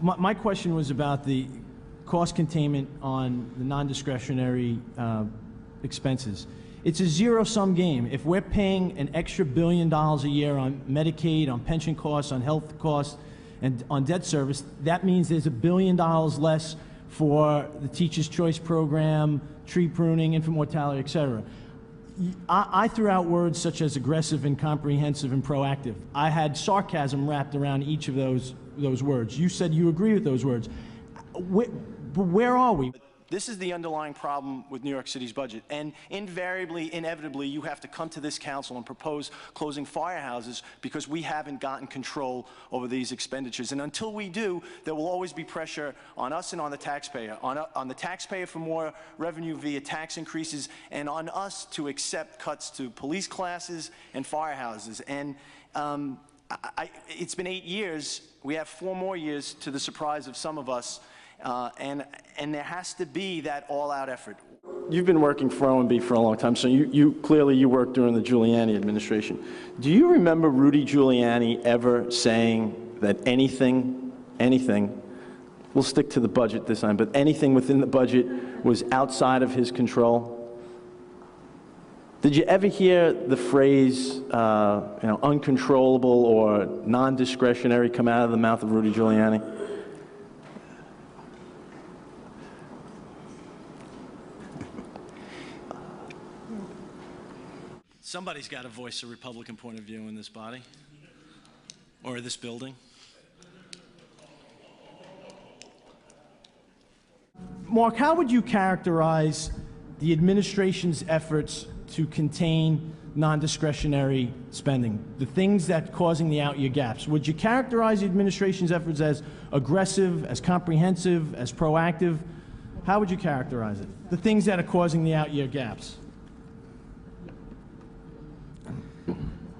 My question was about the cost containment on the non-discretionary expenses. It's a zero-sum game. If we're paying an extra $1 billion a year on Medicaid, on pension costs, on health costs, and on debt service, that means there's $1 billion less for the Teacher's Choice Program, tree pruning, infant mortality, et cetera. I threw out words such as aggressive and comprehensive and proactive. I had sarcasm wrapped around each of those words. You said you agree with those words. Where are we? This is the underlying problem with New York City's budget, and invariably, inevitably, you have to come to this council and propose closing firehouses because we haven't gotten control over these expenditures. And until we do, there will always be pressure on us and on the taxpayer, on the taxpayer for more revenue via tax increases, and on us to accept cuts to police classes and firehouses. And it's been 8 years. We have 4 more years, to the surprise of some of us. And there has to be that all-out effort. You've been working for OMB for a long time, so clearly you worked during the Giuliani administration. Do you remember Rudy Giuliani ever saying that anything, we'll stick to the budget this time, but anything within the budget was outside of his control? Did you ever hear the phrase, uncontrollable or non-discretionary come out of the mouth of Rudy Giuliani? Somebody's got to voice a Republican point of view in this body, or this building. Mark, how would you characterize the administration's efforts to contain non-discretionary spending, the things that are causing the out-year gaps? Would you characterize the administration's efforts as aggressive, as comprehensive, as proactive? How would you characterize it? The things that are causing the out-year gaps.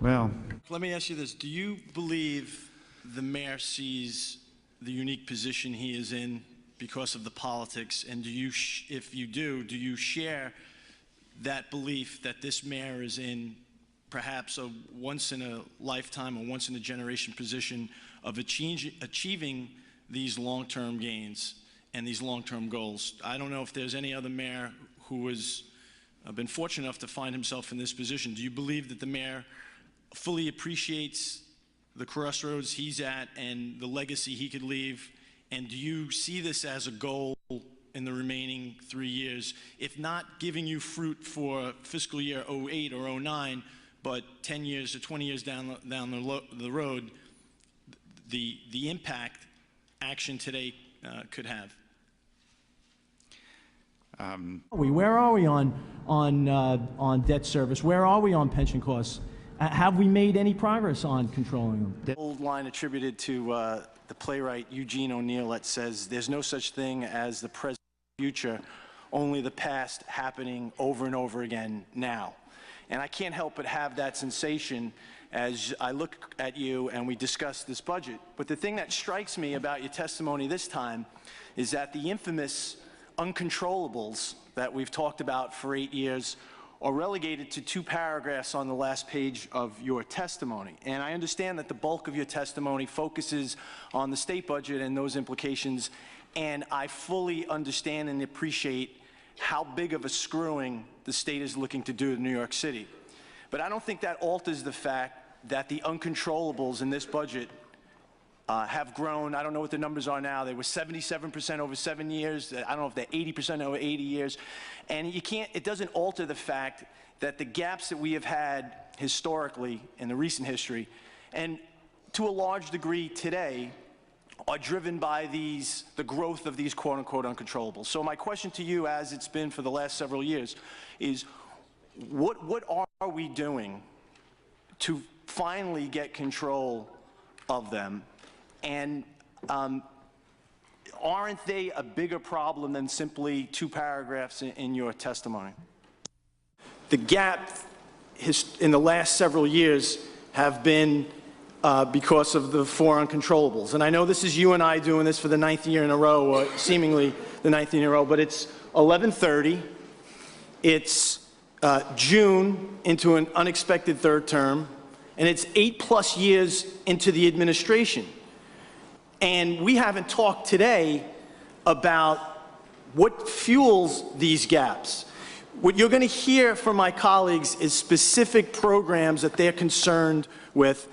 Well, let me ask you this. Do you believe the mayor sees the unique position he is in because of the politics? And do you, if you do you share that belief that this mayor is in perhaps a once-in-a-lifetime or once-in-a-generation position of achieving these long-term gains and these long-term goals? I don't know if there's any other mayor who has been fortunate enough to find himself in this position. Do you believe that the mayor fully appreciates the crossroads he's at and the legacy he could leave? And do you see this as a goal in the remaining 3 years, if not giving you fruit for fiscal year 08 or 09, but 10 years or 20 years down the road, the impact action today could have? Where are we on debt service? Where are we on pension costs? Have we made any progress on controlling them? The old line attributed to the playwright Eugene O'Neill that says, "There's no such thing as the present future, only the past happening over and over again now." And I can't help but have that sensation as I look at you and we discuss this budget. But the thing that strikes me about your testimony this time is that the infamous uncontrollables that we've talked about for 8 years are relegated to 2 paragraphs on the last page of your testimony. And I understand that the bulk of your testimony focuses on the state budget and those implications, and I fully understand and appreciate how big of a screwing the state is looking to do to New York City. But I don't think that alters the fact that the uncontrollables in this budget have grown. I don't know what the numbers are now. They were 77% over 7 years. I don't know if they're 80% over 80 years. And it doesn't alter the fact that the gaps that we have had historically in the recent history, and to a large degree today, are driven by the growth of these quote-unquote uncontrollables. So my question to you, as it's been for the last several years, is what are we doing to finally get control of them? And aren't they a bigger problem than simply 2 paragraphs in your testimony? The gap in the last several years have been because of the 4 uncontrollables. And I know this is you and I doing this for the 9th year in a row, or seemingly the 9th year in a row, but it's 11:30. It's June into an unexpected 3rd term, and it's 8+ years into the administration. And we haven't talked today about what fuels these gaps. What you're going to hear from my colleagues is specific programs that they're concerned with,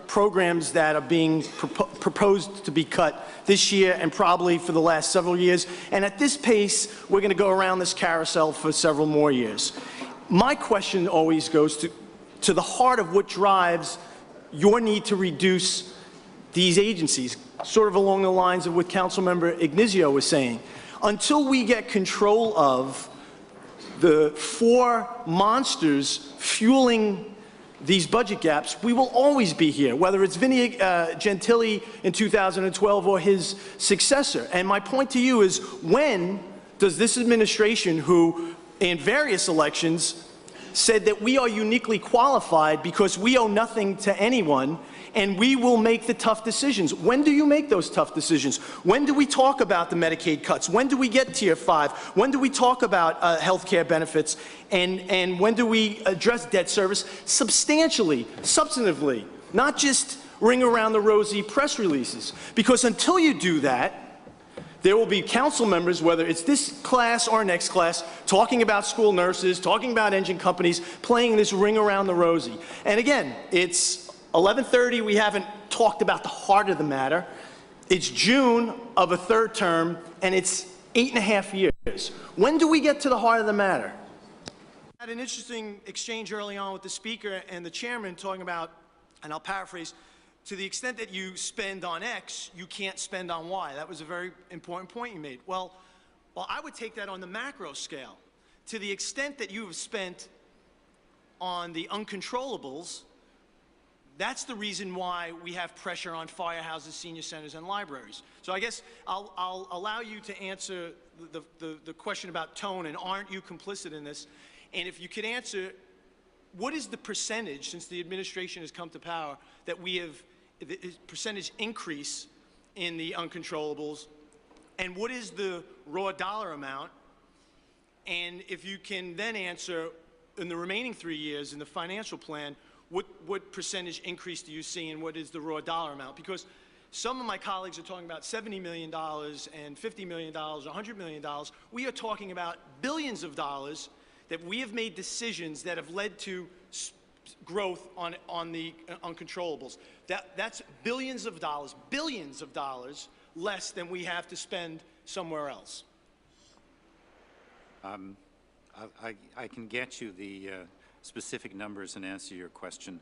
programs that are being proposed to be cut this year and probably for the last several years. And at this pace, we're going to go around this carousel for several more years. My question always goes to the heart of what drives your need to reduce these agencies, sort of along the lines of what Councilmember Ignizio was saying. Until we get control of the 4 monsters fueling these budget gaps, we will always be here, whether it's Vinnie Gentili in 2012 or his successor. And my point to you is, when does this administration, who in various elections said that we are uniquely qualified because we owe nothing to anyone and we will make the tough decisions? When do you make those tough decisions? When do we talk about the Medicaid cuts? When do we get Tier 5? When do we talk about health care benefits? And when do we address debt service substantially, substantively, not just ring around the rosy press releases? Because until you do that, there will be council members, whether it's this class or next class, talking about school nurses, talking about engine companies, playing this ring around the rosy. And again, it's 11:30, we haven't talked about the heart of the matter. It's June of a 3rd term, and it's 8.5 years. When do we get to the heart of the matter? I had an interesting exchange early on with the speaker and the chairman talking about, and I'll paraphrase, to the extent that you spend on X, you can't spend on Y. That was a very important point you made. Well, I would take that on the macro scale. To the extent that you have spent on the uncontrollables, that's the reason why we have pressure on firehouses, senior centers, and libraries. So I guess I'll allow you to answer the question about tone, and aren't you complicit in this? And if you could answer, what is the percentage, since the administration has come to power, that we have, the percentage increase in the uncontrollables, and what is the raw dollar amount? And if you can then answer, in the remaining 3 years in the financial plan, what percentage increase do you see, and what is the raw dollar amount? Because some of my colleagues are talking about $70 million and $50 million, $100 million. We are talking about billions of dollars that we have made decisions that have led to growth on the uncontrollables. That's billions of dollars less than we have to spend somewhere else. I can get you the specific numbers and answer your question.